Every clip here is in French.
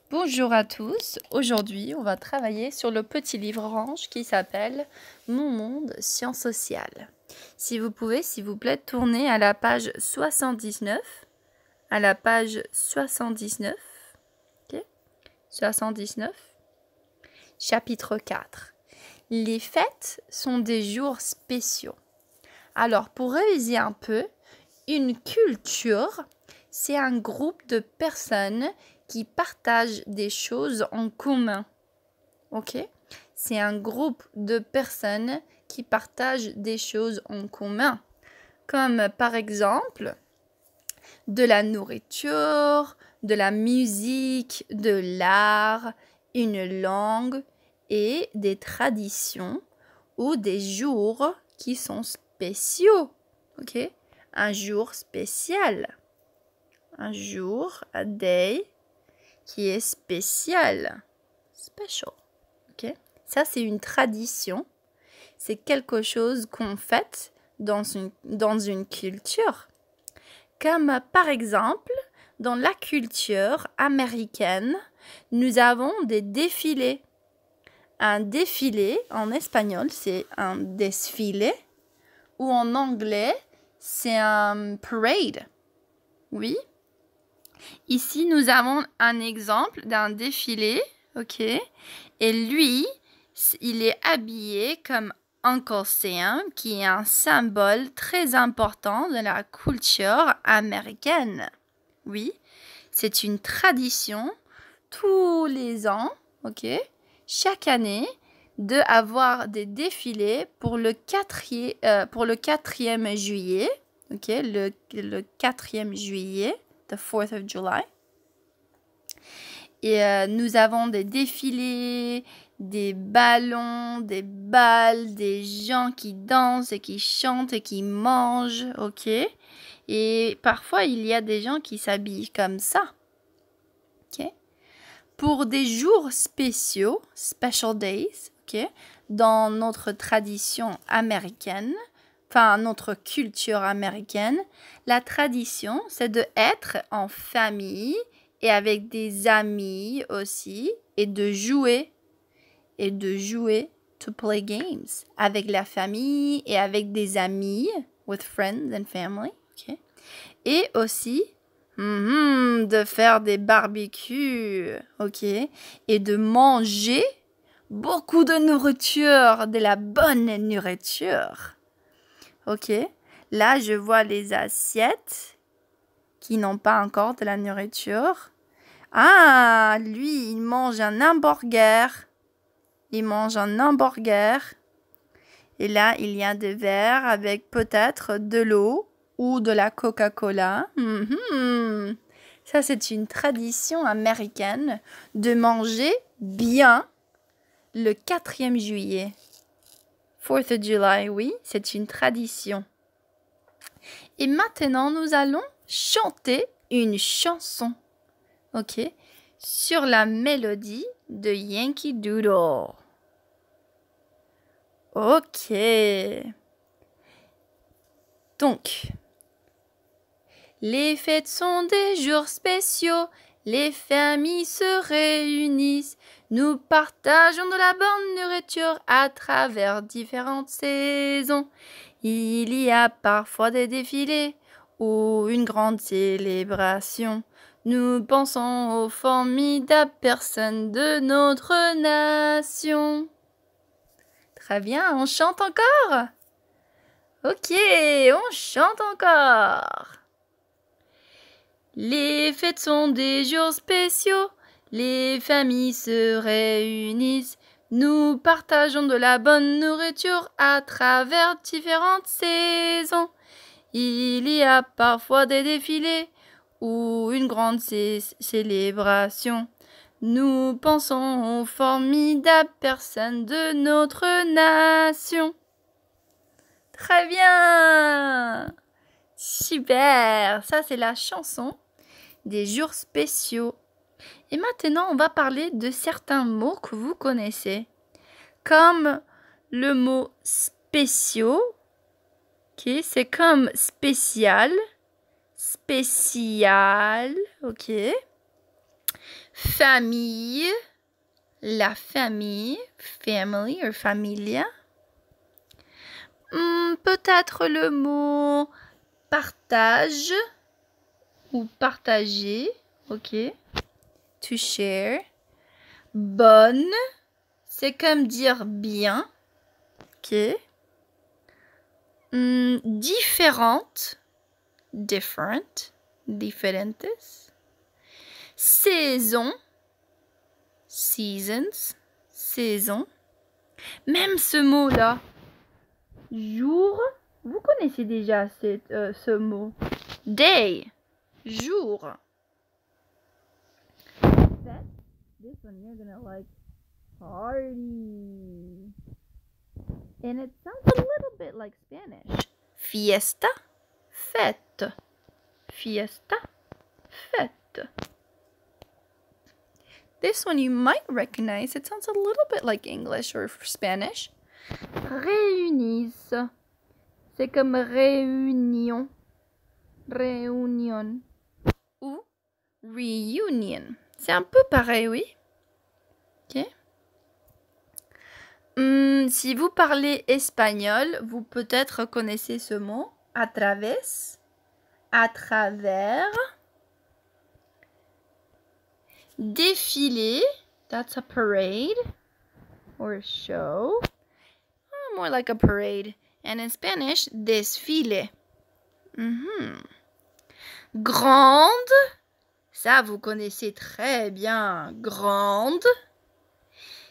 Bonjour à tous, aujourd'hui on va travailler sur le petit livre orange qui s'appelle Mon monde sciences sociales. Si vous pouvez, s'il vous plaît, tourner à la page 79, à la page 79, ok, 79, chapitre 4. Les fêtes sont des jours spéciaux. Alors pour réviser un peu, une culture, c'est un groupe de personnes qui partagent des choses en commun. Ok? C'est un groupe de personnes qui partagent des choses en commun. Comme par exemple de la nourriture, de la musique, de l'art, une langue et des traditions ou des jours qui sont spéciaux. Ok? Un jour spécial. Un jour, a day, qui est spécial. Special. Ok? Ça, c'est une tradition. C'est quelque chose qu'on fait dans une culture. Comme par exemple, dans la culture américaine, nous avons des défilés. Un défilé, en espagnol, c'est un desfile. Ou en anglais, c'est un parade. Oui. Ici, nous avons un exemple d'un défilé, ok? Et lui, il est habillé comme Uncle Sam, qui est un symbole très important de la culture américaine. Oui, c'est une tradition tous les ans, ok? Chaque année, de avoir des défilés pour le 4e juillet, ok? Le 4e juillet. The 4th of July. Et nous avons des défilés, des ballons, des balles, des gens qui dansent et qui chantent et qui mangent, ok? Et parfois, il y a des gens qui s'habillent comme ça, ok? Pour des jours spéciaux, special days, ok? Dans notre tradition américaine, enfin notre culture américaine, la tradition, c'est de être en famille et avec des amis aussi et de jouer to play games avec la famille et avec des amis, with friends and family, okay? Et aussi de faire des barbecues, ok? Et de manger beaucoup de nourriture, de la bonne nourriture. Ok, là, je vois les assiettes qui n'ont pas encore de la nourriture. Ah, lui, il mange un hamburger. Il mange un hamburger. Et là, il y a des verres avec peut-être de l'eau ou de la Coca-Cola. Ça, c'est une tradition américaine de manger bien le 4e juillet. 4th of July, oui, c'est une tradition. Et maintenant, nous allons chanter une chanson, ok, sur la mélodie de Yankee Doodle. Ok. Donc, les fêtes sont des jours spéciaux, les familles se réunissent, nous partageons de la bonne nourriture à travers différentes saisons. Il y a parfois des défilés ou une grande célébration. Nous pensons aux formidables personnes de notre nation. Très bien, on chante encore? Ok, on chante encore. Les fêtes sont des jours spéciaux, les familles se réunissent, nous partageons de la bonne nourriture à travers différentes saisons. Il y a parfois des défilés ou une grande célébration. Nous pensons aux formidables personnes de notre nation. Très bien! Super! Ça, c'est la chanson des jours spéciaux. Et maintenant, on va parler de certains mots que vous connaissez. Comme le mot spéciaux, ok, c'est comme spécial, spécial, ok. Famille, la famille, family ou familia. Peut-être le mot partage ou partager, ok. To share. Bonne, c'est comme dire bien, ok. Différente, different, diferentes. Saison, seasons, saison. Même ce mot-là, jour, vous connaissez déjà ce mot. Day, jour. This one you're gonna like party. And it sounds a little bit like Spanish. Fiesta, fête. Fiesta, fête. This one you might recognize. It sounds a little bit like English or Spanish. Réunissent. C'est comme réunion. Réunion. Ou reunion. C'est un peu pareil, oui. Ok. Si vous parlez espagnol, vous peut-être connaissez ce mot. A travers. À travers. Défilé. That's a parade. Or a show. More like a parade. And in Spanish, desfile. Grande. Ça, vous connaissez très bien. Grande.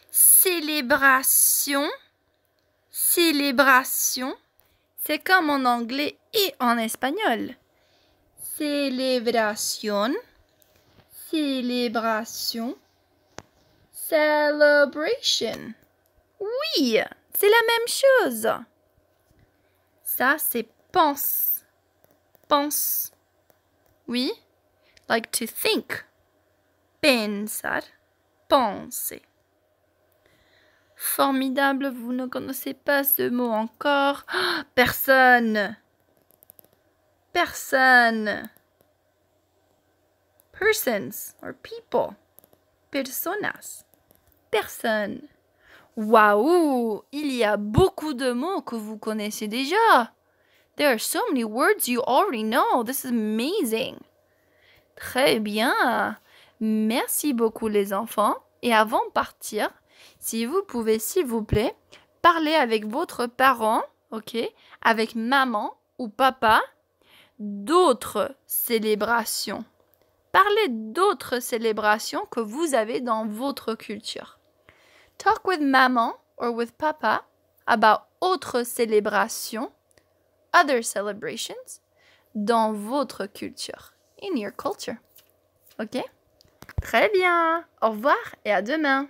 Célébration. Célébration. C'est comme en anglais et en espagnol. Célébration. Célébration. Celebration. Oui, c'est la même chose. Ça, c'est pense. Pense. Oui. Like to think. Pensar. Penser. Formidable, vous ne connaissez pas ce mot encore. Oh, personne. Personne. Persons or people. Personas. Personne. Waouh, il y a beaucoup de mots que vous connaissez déjà. There are so many words you already know. This is amazing. Très bien. Merci beaucoup les enfants. Et avant de partir, si vous pouvez, s'il vous plaît, parler avec votre parent, ok, avec maman ou papa, d'autres célébrations. Parlez d'autres célébrations que vous avez dans votre culture. Talk with maman or with papa about autres célébrations, other celebrations, dans votre culture, in your culture. Ok? Très bien. Au revoir et à demain.